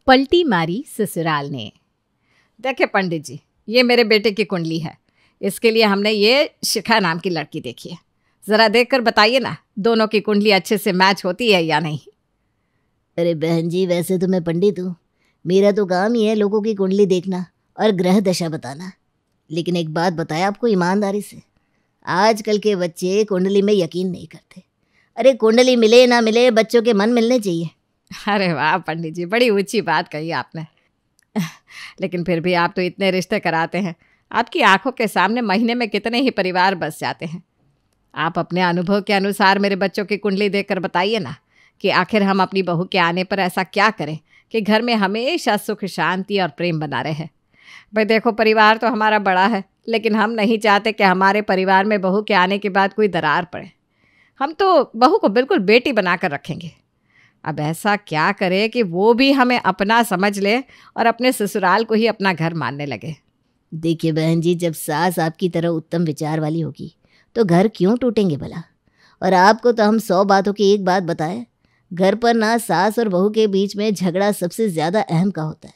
पलटी मारी ससुराल ने। देखे पंडित जी, ये मेरे बेटे की कुंडली है। इसके लिए हमने ये शिखा नाम की लड़की देखी है। ज़रा देखकर बताइए ना, दोनों की कुंडली अच्छे से मैच होती है या नहीं। अरे बहन जी, वैसे तो मैं पंडित हूँ, मेरा तो काम ही है लोगों की कुंडली देखना और ग्रह दशा बताना। लेकिन एक बात बताया आपको ईमानदारी से, आजकल के बच्चे कुंडली में यकीन नहीं करते। अरे कुंडली मिले ना मिले, बच्चों के मन मिलने चाहिए। अरे वाह पंडित जी, बड़ी ऊंची बात कही आपने। लेकिन फिर भी आप तो इतने रिश्ते कराते हैं, आपकी आंखों के सामने महीने में कितने ही परिवार बस जाते हैं। आप अपने अनुभव के अनुसार मेरे बच्चों की कुंडली देखकर बताइए ना कि आखिर हम अपनी बहू के आने पर ऐसा क्या करें कि घर में हमेशा सुख शांति और प्रेम बना रहे। भाई देखो, परिवार तो हमारा बड़ा है, लेकिन हम नहीं चाहते कि हमारे परिवार में बहू के आने के बाद कोई दरार पड़े। हम तो बहू को बिल्कुल बेटी बनाकर रखेंगे। अब ऐसा क्या करें कि वो भी हमें अपना समझ ले और अपने ससुराल को ही अपना घर मानने लगे। देखिए बहन जी, जब सास आपकी तरह उत्तम विचार वाली होगी तो घर क्यों टूटेंगे भला। और आपको तो हम 100 बातों की एक बात बताएं, घर पर ना सास और बहू के बीच में झगड़ा सबसे ज़्यादा अहम का होता है।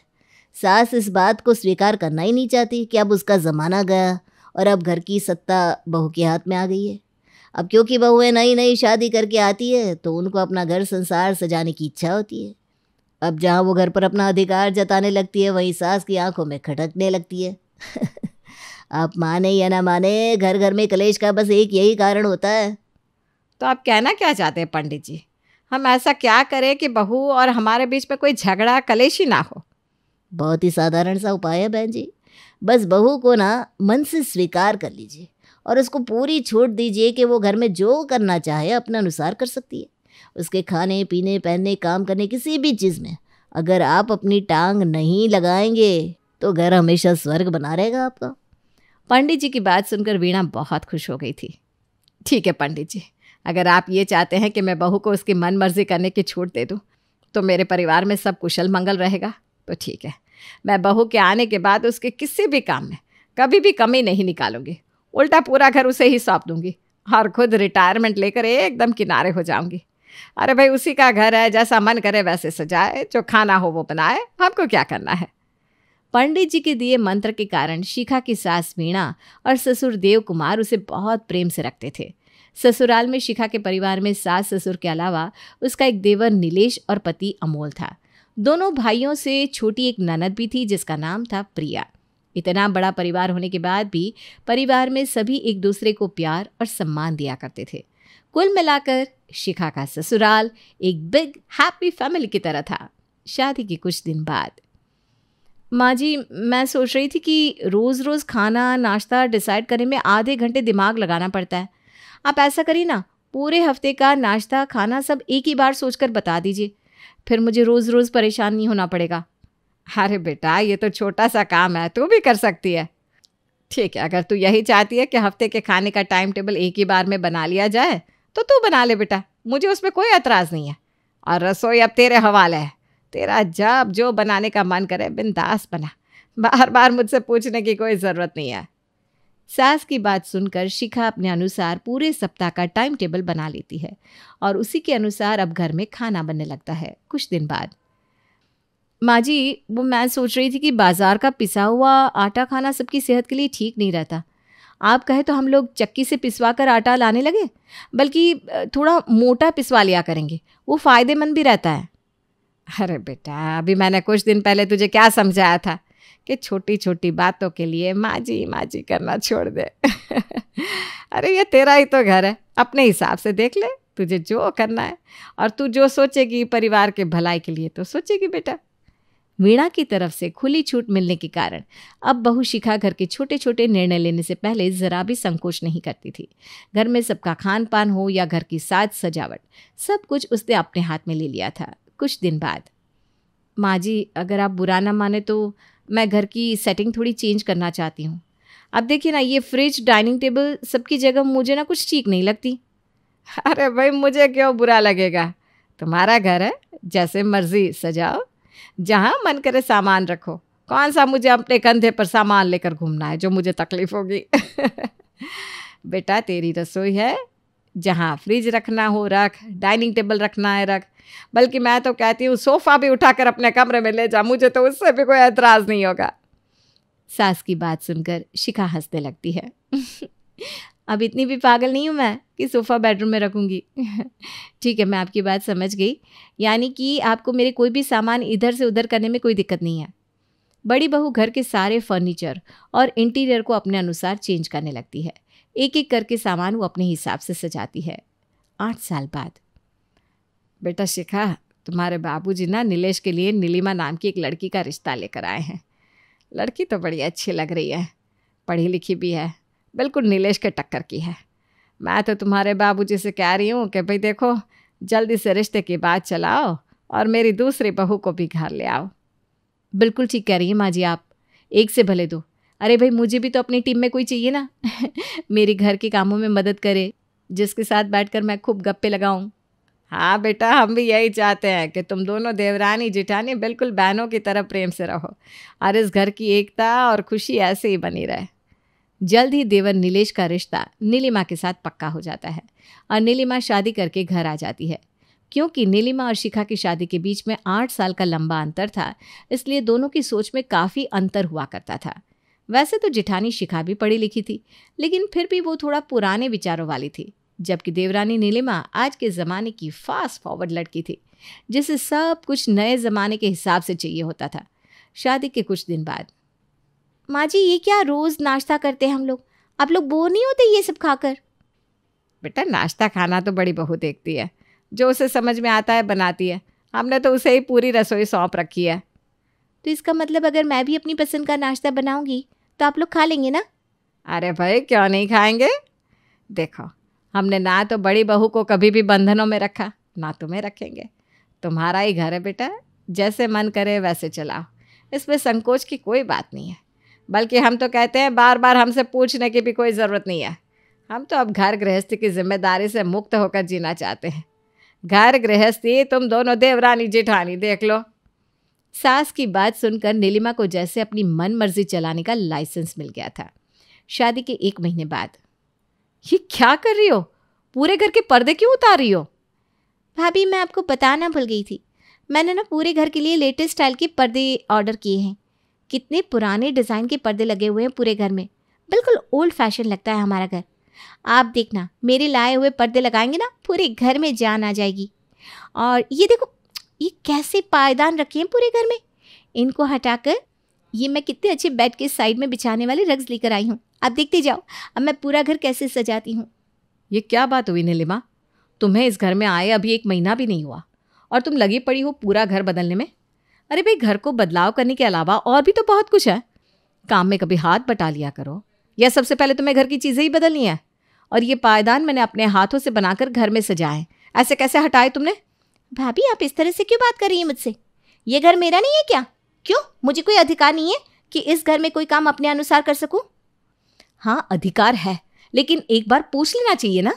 सास इस बात को स्वीकार करना ही नहीं चाहती कि अब उसका ज़माना गया और अब घर की सत्ता बहू के हाथ में आ गई है। अब क्योंकि बहुएं नई नई शादी करके आती है तो उनको अपना घर संसार सजाने की इच्छा होती है। अब जहाँ वो घर पर अपना अधिकार जताने लगती है, वहीं सास की आंखों में खटकने लगती है। आप माने या ना माने, घर घर में कलेश का बस एक यही कारण होता है। तो आप कहना क्या चाहते हैं पंडित जी? हम ऐसा क्या करें कि बहू और हमारे बीच में कोई झगड़ा कलेश ही ना हो? बहुत ही साधारण सा उपाय है बहन जी। बस बहू को ना मन से स्वीकार कर लीजिए और उसको पूरी छूट दीजिए कि वो घर में जो करना चाहे अपने अनुसार कर सकती है। उसके खाने पीने पहनने काम करने किसी भी चीज़ में अगर आप अपनी टांग नहीं लगाएंगे तो घर हमेशा स्वर्ग बना रहेगा आपका। पंडित जी की बात सुनकर वीणा बहुत खुश हो गई थी। ठीक है पंडित जी, अगर आप ये चाहते हैं कि मैं बहू को उसकी मन मर्जी करने की छूट दे दूँ तो मेरे परिवार में सब कुशल मंगल रहेगा। तो ठीक है, मैं बहू के आने के बाद उसके किसी भी काम में कभी भी कमी नहीं निकालूंगी। उल्टा पूरा घर उसे ही सौंप दूंगी और खुद रिटायरमेंट लेकर एकदम किनारे हो जाऊंगी। अरे भाई, उसी का घर है, जैसा मन करे वैसे सजाए, जो खाना हो वो बनाए, हमको क्या करना है। पंडित जी के दिए मंत्र के कारण शिखा की सास वीणा और ससुर देव कुमार उसे बहुत प्रेम से रखते थे। ससुराल में शिखा के परिवार में सास ससुर के अलावा उसका एक देवर नीलेश और पति अमोल था। दोनों भाइयों से छोटी एक ननद भी थी जिसका नाम था प्रिया। इतना बड़ा परिवार होने के बाद भी परिवार में सभी एक दूसरे को प्यार और सम्मान दिया करते थे। कुल मिलाकर शिखा का ससुराल एक बिग हैप्पी फैमिली की तरह था। शादी के कुछ दिन बाद, माँ जी, मैं सोच रही थी कि रोज़ रोज़ खाना नाश्ता डिसाइड करने में आधे घंटे दिमाग लगाना पड़ता है। आप ऐसा करिए ना, पूरे हफ्ते का नाश्ता खाना सब एक ही बार सोचकर बता दीजिए, फिर मुझे रोज़ रोज़ परेशान नहीं होना पड़ेगा। अरे बेटा, ये तो छोटा सा काम है, तू भी कर सकती है। ठीक है, अगर तू यही चाहती है कि हफ्ते के खाने का टाइम टेबल एक ही बार में बना लिया जाए तो तू बना ले बेटा, मुझे उसमें कोई एतराज़ नहीं है। और रसोई अब तेरे हवाले है, तेरा जब जो बनाने का मन करे बिंदास बना, बार बार मुझसे पूछने की कोई ज़रूरत नहीं है। सास की बात सुनकर शिखा अपने अनुसार पूरे सप्ताह का टाइम टेबल बना लेती है और उसी के अनुसार अब घर में खाना बनने लगता है। कुछ दिन बाद, माँ जी, वो मैं सोच रही थी कि बाजार का पिसा हुआ आटा खाना सबकी सेहत के लिए ठीक नहीं रहता। आप कहे तो हम लोग चक्की से पिसवा कर आटा लाने लगे, बल्कि थोड़ा मोटा पिसवा लिया करेंगे, वो फ़ायदेमंद भी रहता है। अरे बेटा, अभी मैंने कुछ दिन पहले तुझे क्या समझाया था कि छोटी छोटी बातों के लिए माँ जी करना छोड़ दे। अरे ये तेरा ही तो घर है, अपने हिसाब से देख ले, तुझे जो करना है और तू जो सोचेगी परिवार के भलाई के लिए तो सोचेगी बेटा। वीणा की तरफ से खुली छूट मिलने के कारण अब बहू शिखा घर के छोटे छोटे निर्णय लेने से पहले ज़रा भी संकोच नहीं करती थी। घर में सबका खान पान हो या घर की साज सजावट, सब कुछ उसने अपने हाथ में ले लिया था। कुछ दिन बाद, माँ जी, अगर आप बुरा ना माने तो मैं घर की सेटिंग थोड़ी चेंज करना चाहती हूँ। अब देखिए ना, ये फ्रिज डाइनिंग टेबल सबकी जगह मुझे ना कुछ ठीक नहीं लगती। अरे भाई, मुझे क्यों बुरा लगेगा, तुम्हारा घर है, जैसे मर्जी सजाओ, जहाँ मन करे सामान रखो। कौन सा मुझे अपने कंधे पर सामान लेकर घूमना है जो मुझे तकलीफ होगी। बेटा, तेरी रसोई है, जहाँ फ्रिज रखना हो रख, डाइनिंग टेबल रखना है रख, बल्कि मैं तो कहती हूँ सोफ़ा भी उठाकर अपने कमरे में ले जा, मुझे तो उससे भी कोई एतराज़ नहीं होगा। सास की बात सुनकर शिखा हंसने लगती है। अब इतनी भी पागल नहीं हूँ मैं कि सोफ़ा बेडरूम में रखूँगी। ठीक है, मैं आपकी बात समझ गई। यानी कि आपको मेरे कोई भी सामान इधर से उधर करने में कोई दिक्कत नहीं है। बड़ी बहू घर के सारे फर्नीचर और इंटीरियर को अपने अनुसार चेंज करने लगती है। एक एक करके सामान वो अपने हिसाब से सजाती है। 8 साल बाद। बेटा शिखा, तुम्हारे बाबूजी ना नीलेश के लिए नीलिमा नाम की एक लड़की का रिश्ता लेकर आए हैं। लड़की तो बड़ी अच्छी लग रही है, पढ़ी लिखी भी है, बिल्कुल नीलेश के टक्कर की है। मैं तो तुम्हारे बाबूजी से कह रही हूँ कि भाई देखो, जल्दी से रिश्ते की बात चलाओ और मेरी दूसरी बहू को भी घर ले आओ। बिल्कुल ठीक कह रही हैं माँ जी आप, एक से भले दो। अरे भाई, मुझे भी तो अपनी टीम में कोई चाहिए ना मेरी घर के कामों में मदद करे, जिसके साथ बैठकर मैं खूब गप्पे लगाऊं। हाँ बेटा, हम भी यही चाहते हैं कि तुम दोनों देवरानी जिठानी बिल्कुल बहनों की तरह प्रेम से रहो और इस घर की एकता और खुशी ऐसे ही बनी रहे। जल्द ही देवर नीलेश का रिश्ता नीलिमा के साथ पक्का हो जाता है और नीलिमा शादी करके घर आ जाती है। क्योंकि नीलिमा और शिखा की शादी के बीच में 8 साल का लंबा अंतर था, इसलिए दोनों की सोच में काफ़ी अंतर हुआ करता था। वैसे तो जिठानी शिखा भी पढ़ी लिखी थी, लेकिन फिर भी वो थोड़ा पुराने विचारों वाली थी, जबकि देवरानी नीलिमा आज के ज़माने की फास्ट फॉरवर्ड लड़की थी, जिसे सब कुछ नए ज़माने के हिसाब से चाहिए होता था। शादी के कुछ दिन बाद। माँ जी, ये क्या रोज़ नाश्ता करते हैं हम लोग? आप लोग बोर नहीं होते ये सब खाकर? बेटा, नाश्ता खाना तो बड़ी बहू देखती है, जो उसे समझ में आता है बनाती है। हमने तो उसे ही पूरी रसोई सौंप रखी है। तो इसका मतलब अगर मैं भी अपनी पसंद का नाश्ता बनाऊंगी तो आप लोग खा लेंगे ना? अरे भाई, क्यों नहीं खाएंगे। देखो, हमने ना तो बड़ी बहू को कभी भी बंधनों में रखा, ना तुम्हें रखेंगे। तुम्हारा ही घर है बेटा, जैसे मन करे वैसे चलाओ, इसमें संकोच की कोई बात नहीं है। बल्कि हम तो कहते हैं बार बार हमसे पूछने की भी कोई ज़रूरत नहीं है। हम तो अब घर गृहस्थी की जिम्मेदारी से मुक्त होकर जीना चाहते हैं। घर गृहस्थी तुम दोनों देवरानी जेठानी देख लो। सास की बात सुनकर नीलिमा को जैसे अपनी मन मर्जी चलाने का लाइसेंस मिल गया था। शादी के 1 महीने बाद। ये क्या कर रही हो? पूरे घर के पर्दे क्यों उतार रही हो? भाभी, मैं आपको बताना भूल गई थी, मैंने ना पूरे घर के लिए लेटेस्ट स्टाइल के पर्दे ऑर्डर किए हैं। कितने पुराने डिज़ाइन के पर्दे लगे हुए हैं पूरे घर में, बिल्कुल ओल्ड फैशन लगता है हमारा घर। आप देखना, मेरे लाए हुए पर्दे लगाएंगे ना, पूरे घर में जान आ जाएगी। और ये देखो, ये कैसे पायदान रखे हैं पूरे घर में। इनको हटाकर ये मैं कितने अच्छे बेड के साइड में बिछाने वाले रग्स लेकर आई हूँ। आप देखते जाओ अब मैं पूरा घर कैसे सजाती हूँ। ये क्या बात हुई नीलिमा? तुम्हें इस घर में आए अभी 1 महीना भी नहीं हुआ और तुम लगी पड़ी हो पूरा घर बदलने में। अरे भाई, घर को बदलाव करने के अलावा और भी तो बहुत कुछ है। काम में कभी हाथ बटा लिया करो, या सबसे पहले तुम्हें घर की चीज़ें ही बदलनी है। और ये पायदान मैंने अपने हाथों से बनाकर घर में सजाए, ऐसे कैसे हटाए तुमने? भाभी, आप इस तरह से क्यों बात कर रही हैं मुझसे? ये घर मेरा नहीं है क्या? क्यों, मुझे कोई अधिकार नहीं है कि इस घर में कोई काम अपने अनुसार कर सकूं? हाँ, अधिकार है, लेकिन एक बार पूछ लेना चाहिए ना।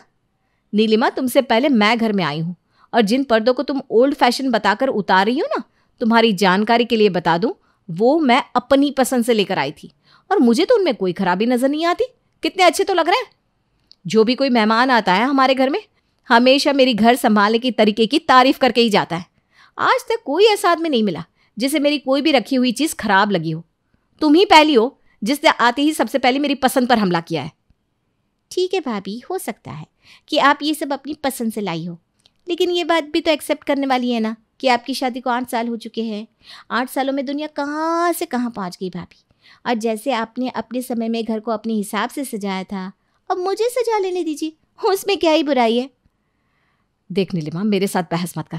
नीलिमा, तुमसे पहले मैं घर में आई हूँ, और जिन पर्दों को तुम ओल्ड फैशन बताकर उतार रही हो ना, तुम्हारी जानकारी के लिए बता दूं, वो मैं अपनी पसंद से लेकर आई थी, और मुझे तो उनमें कोई खराबी नजर नहीं आती। कितने अच्छे तो लग रहे हैं। जो भी कोई मेहमान आता है हमारे घर में, हमेशा मेरी घर संभालने की तरीके की तारीफ करके ही जाता है। आज तक कोई ऐसा आदमी नहीं मिला जिसे मेरी कोई भी रखी हुई चीज़ खराब लगी हो। तुम ही पहली हो जिसने आते ही सबसे पहले मेरी पसंद पर हमला किया है। ठीक है भाभी, हो सकता है कि आप ये सब अपनी पसंद से लाई हो, लेकिन ये बात भी तो एक्सेप्ट करने वाली है ना कि आपकी शादी को 8 साल हो चुके हैं। 8 सालों में दुनिया कहाँ से कहाँ पहुँच गई भाभी। और जैसे आपने अपने समय में घर को अपने हिसाब से सजाया था, अब मुझे सजा लेने दीजिए, उसमें क्या ही बुराई है। देख नीलिमा, मेरे साथ बहस मत कर।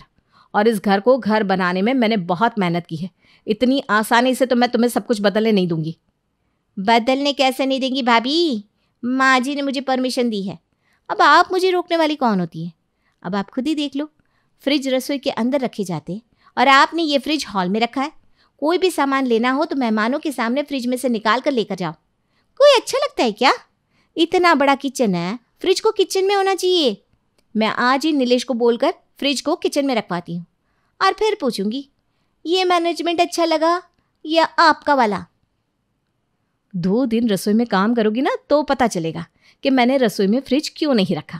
और इस घर को घर बनाने में मैंने बहुत मेहनत की है। इतनी आसानी से तो मैं तुम्हें सब कुछ बदलने नहीं दूंगी। बदलने कैसे नहीं देंगी भाभी? माँ जी ने मुझे परमिशन दी है, अब आप मुझे रोकने वाली कौन होती है? अब आप खुद ही देख लो, फ्रिज रसोई के अंदर रखे जाते हैं और आपने ये फ्रिज हॉल में रखा है। कोई भी सामान लेना हो तो मेहमानों के सामने फ्रिज में से निकाल कर लेकर जाओ। कोई अच्छा लगता है क्या? इतना बड़ा किचन है, फ्रिज को किचन में होना चाहिए। मैं आज ही नीलेश को बोलकर फ्रिज को किचन में रखवाती हूँ और फिर पूछूंगी, ये मैनेजमेंट अच्छा लगा या आपका वाला? 2 दिन रसोई में काम करोगी ना तो पता चलेगा कि मैंने रसोई में फ्रिज क्यों नहीं रखा।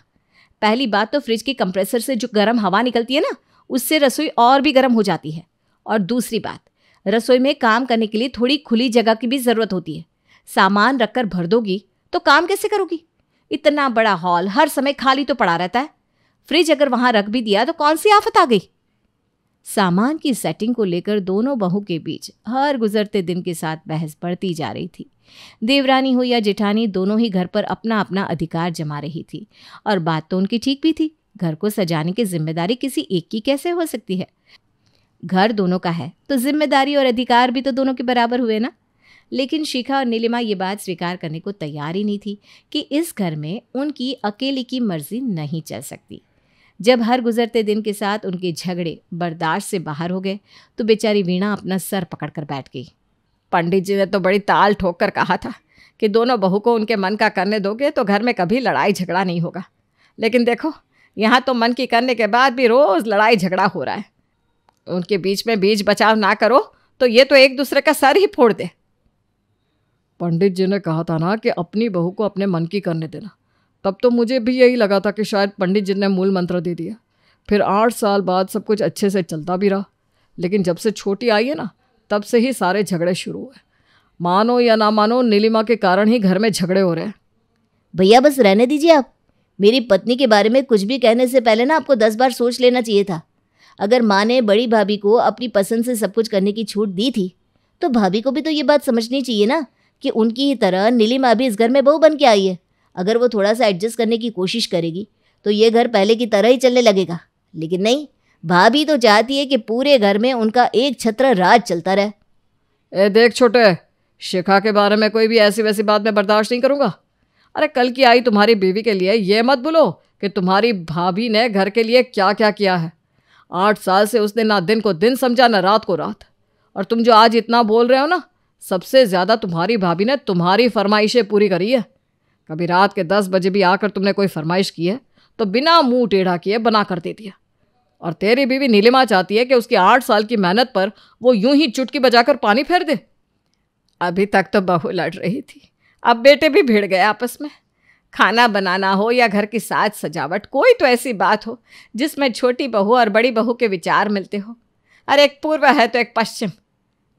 पहली बात तो फ्रिज के कंप्रेसर से जो गर्म हवा निकलती है ना, उससे रसोई और भी गर्म हो जाती है। और दूसरी बात, रसोई में काम करने के लिए थोड़ी खुली जगह की भी ज़रूरत होती है। सामान रखकर भर दोगी तो काम कैसे करोगी? इतना बड़ा हॉल हर समय खाली तो पड़ा रहता है। फ्रिज अगर वहां रख भी दिया तो कौन सी आफत आ गई? सामान की सेटिंग को लेकर दोनों बहू के बीच हर गुजरते दिन के साथ बहस बढ़ती जा रही थी। देवरानी हो या जेठानी, दोनों ही घर पर अपना अपना अधिकार जमा रही थी। और बात तो उनकी ठीक भी थी, घर को सजाने की जिम्मेदारी किसी एक की कैसे हो सकती है? घर दोनों का है तो जिम्मेदारी और अधिकार भी तो दोनों के बराबर हुए ना। लेकिन शिखा और नीलिमा ये बात स्वीकार करने को तैयार ही नहीं थी कि इस घर में उनकी अकेले की मर्जी नहीं चल सकती। जब हर गुजरते दिन के साथ उनके झगड़े बर्दाश्त से बाहर हो गए तो बेचारी वीणा अपना सर पकड़कर बैठ गई। पंडित जी ने तो बड़ी ताल ठोक कर कहा था कि दोनों बहू को उनके मन का करने दोगे तो घर में कभी लड़ाई झगड़ा नहीं होगा। लेकिन देखो, यहाँ तो मन की करने के बाद भी रोज़ लड़ाई झगड़ा हो रहा है। उनके बीच में बीच बचाव ना करो तो ये तो एक दूसरे का सर ही फोड़ दे। पंडित जी ने कहा था ना कि अपनी बहू को अपने मन की करने देना। तब तो मुझे भी यही लगा था कि शायद पंडित जी ने मूल मंत्र दे दिया। फिर 8 साल बाद सब कुछ अच्छे से चलता भी रहा। लेकिन जब से छोटी आई है ना, तब से ही सारे झगड़े शुरू हुए। मानो या ना मानो, नीलिमा के कारण ही घर में झगड़े हो रहे हैं। भैया बस रहने दीजिए आप। मेरी पत्नी के बारे में कुछ भी कहने से पहले ना आपको 10 बार सोच लेना चाहिए था। अगर माँ ने बड़ी भाभी को अपनी पसंद से सब कुछ करने की छूट दी थी तो भाभी को भी तो ये बात समझनी चाहिए ना कि उनकी ही तरह नीलिमा भी इस घर में बहू बन के आई है। अगर वो थोड़ा सा एडजस्ट करने की कोशिश करेगी तो ये घर पहले की तरह ही चलने लगेगा। लेकिन नहीं, भाभी तो चाहती है कि पूरे घर में उनका एक छत्र राज चलता रहे। ए देख छोटे, शिखा के बारे में कोई भी ऐसी वैसी बात मैं बर्दाश्त नहीं करूँगा। अरे कल की आई तुम्हारी बीवी के लिए ये मत बोलो कि तुम्हारी भाभी ने घर के लिए क्या क्या किया है। 8 साल से उसने ना दिन को दिन समझा ना रात को रात। और तुम जो आज इतना बोल रहे हो ना, सबसे ज़्यादा तुम्हारी भाभी ने तुम्हारी फरमाइशें पूरी करी है। कभी रात के 10 बजे भी आकर तुमने कोई फरमाइश की है तो बिना मुंह टेढ़ा किए बना कर दे दिया। और तेरी बीवी नीलिमा चाहती है कि उसकी 8 साल की मेहनत पर वो यूं ही चुटकी बजाकर पानी फेर दे। अभी तक तो बहू लड़ रही थी, अब बेटे भी भिड़ गए आपस में। खाना बनाना हो या घर की साज सजावट, कोई तो ऐसी बात हो जिसमें छोटी बहू और बड़ी बहू के विचार मिलते हो। अरे एक पूर्व है तो एक पश्चिम।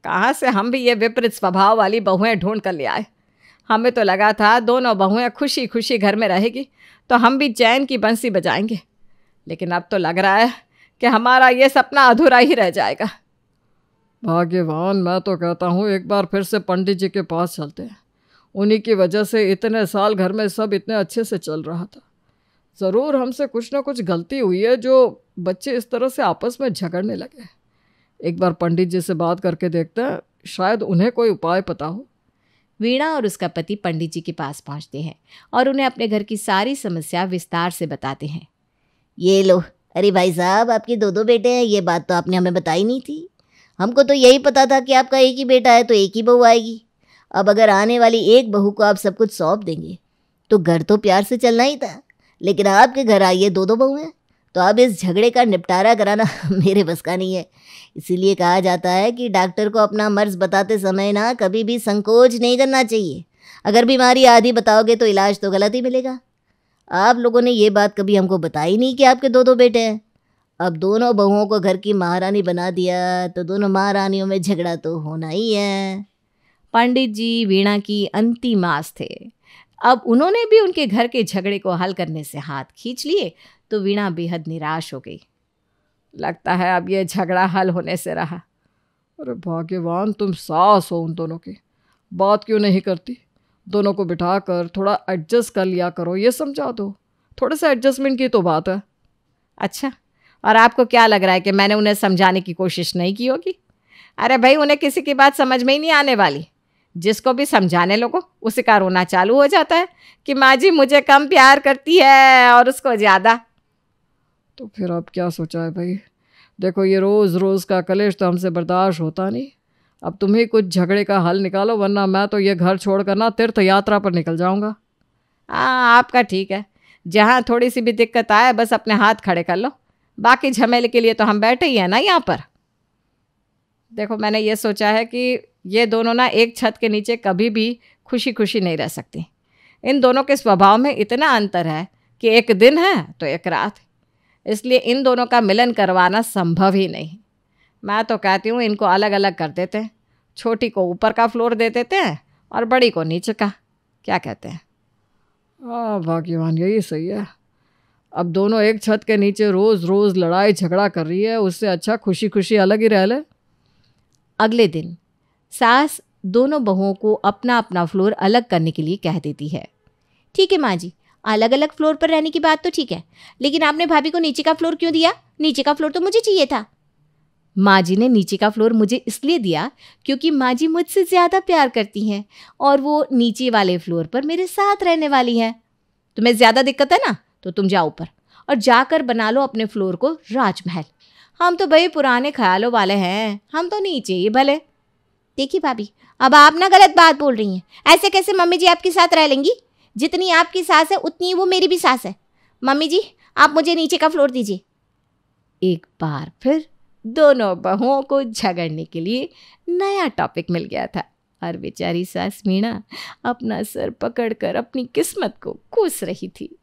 कहाँ से हम भी ये विपरीत स्वभाव वाली बहुएं ढूंढ कर ले आए। हमें तो लगा था दोनों बहुएं खुशी खुशी घर में रहेगी तो हम भी चैन की बंसी बजाएंगे। लेकिन अब तो लग रहा है कि हमारा ये सपना अधूरा ही रह जाएगा। भाग्यवान, मैं तो कहता हूँ एक बार फिर से पंडित जी के पास चलते हैं। उन्हीं की वजह से इतने साल घर में सब इतने अच्छे से चल रहा था। ज़रूर हमसे कुछ ना कुछ गलती हुई है जो बच्चे इस तरह से आपस में झगड़ने लगे। एक बार पंडित जी से बात करके देखते हैं, शायद उन्हें कोई उपाय पता हो। वीणा और उसका पति पंडित जी के पास पहुंचते हैं और उन्हें अपने घर की सारी समस्या विस्तार से बताते हैं। ये लो, अरे भाई साहब, आपके 2 बेटे हैं, ये बात तो आपने हमें बताई नहीं थी। हमको तो यही पता था कि आपका एक ही बेटा है तो एक ही बहू आएगी। अब अगर आने वाली एक बहू को आप सब कुछ सौंप देंगे तो घर तो प्यार से चलना ही था। लेकिन आपके घर आई है 2 बहू हैं, तो अब इस झगड़े का निपटारा कराना मेरे बस का नहीं है। इसीलिए कहा जाता है कि डॉक्टर को अपना मर्ज बताते समय ना कभी भी संकोच नहीं करना चाहिए। अगर बीमारी आधी बताओगे तो इलाज तो गलत ही मिलेगा। आप लोगों ने ये बात कभी हमको बताई नहीं कि आपके 2 बेटे हैं। अब दोनों बहुओं को घर की महारानी बना दिया तो दोनों महारानियों में झगड़ा तो होना ही है। पंडित जी वीणा की अंतिम आस थे। अब उन्होंने भी उनके घर के झगड़े को हल करने से हाथ खींच लिए तो वीणा बेहद निराश हो गई। लगता है अब ये झगड़ा हल होने से रहा। अरे भाग्यवान, तुम सास हो उन दोनों की, बात क्यों नहीं करती? दोनों को बिठाकर थोड़ा एडजस्ट कर लिया करो, ये समझा दो। थोड़े से एडजस्टमेंट की तो बात है। अच्छा, और आपको क्या लग रहा है कि मैंने उन्हें समझाने की कोशिश नहीं की होगी? अरे भाई, उन्हें किसी की बात समझ में ही नहीं आने वाली। जिसको भी समझाने लगो उसी का रोना चालू हो जाता है कि माँ जी मुझे कम प्यार करती है और उसको ज़्यादा। तो फिर अब क्या सोचा है भाई? देखो, ये रोज़ रोज़ का कलेश तो हमसे बर्दाश्त होता नहीं। अब तुम ही कुछ झगड़े का हल निकालो, वरना मैं तो ये घर छोड़कर ना तीर्थ यात्रा पर निकल जाऊंगा। हाँ, आपका ठीक है। जहाँ थोड़ी सी भी दिक्कत आए बस अपने हाथ खड़े कर लो। बाकी झमेले के लिए तो हम बैठे ही हैं ना यहाँ पर। देखो, मैंने ये सोचा है कि ये दोनों ना एक छत के नीचे कभी भी खुशी खुशी नहीं रह सकती। इन दोनों के स्वभाव में इतना अंतर है कि एक दिन है तो एक रात है, इसलिए इन दोनों का मिलन करवाना संभव ही नहीं। मैं तो कहती हूँ इनको अलग अलग कर देते हैं, छोटी को ऊपर का फ्लोर दे देते हैं और बड़ी को नीचे का। क्या कहते हैं? हाँ भाग्यवान, यही सही है। अब दोनों एक छत के नीचे रोज़ रोज़ लड़ाई झगड़ा कर रही है, उससे अच्छा खुशी खुशी अलग ही रह ले। अगले दिन सास दोनों बहुओं को अपना अपना फ्लोर अलग करने के लिए कह देती है। ठीक है माँ जी, अलग अलग फ्लोर पर रहने की बात तो ठीक है, लेकिन आपने भाभी को नीचे का फ्लोर क्यों दिया? नीचे का फ्लोर तो मुझे चाहिए था। माँ जी ने नीचे का फ्लोर मुझे इसलिए दिया क्योंकि माँ जी मुझसे ज़्यादा प्यार करती हैं और वो नीचे वाले फ्लोर पर मेरे साथ रहने वाली हैं। तुम्हें ज़्यादा दिक्कत है ना, तो तुम जाओ ऊपर और जाकर बना लो अपने फ्लोर को राजमहल। हम तो भाई पुराने ख्यालों वाले हैं, हम तो नीचे ही भले। देखिए भाभी, अब आप ना गलत बात बोल रही हैं। ऐसे कैसे मम्मी जी आपके साथ रह लेंगी? जितनी आपकी सास है उतनी ही वो मेरी भी सास है। मम्मी जी, आप मुझे नीचे का फ्लोर दीजिए। एक बार फिर दोनों बहुओं को झगड़ने के लिए नया टॉपिक मिल गया था और बेचारी सास मीणा अपना सर पकड़कर अपनी किस्मत को कोस रही थी।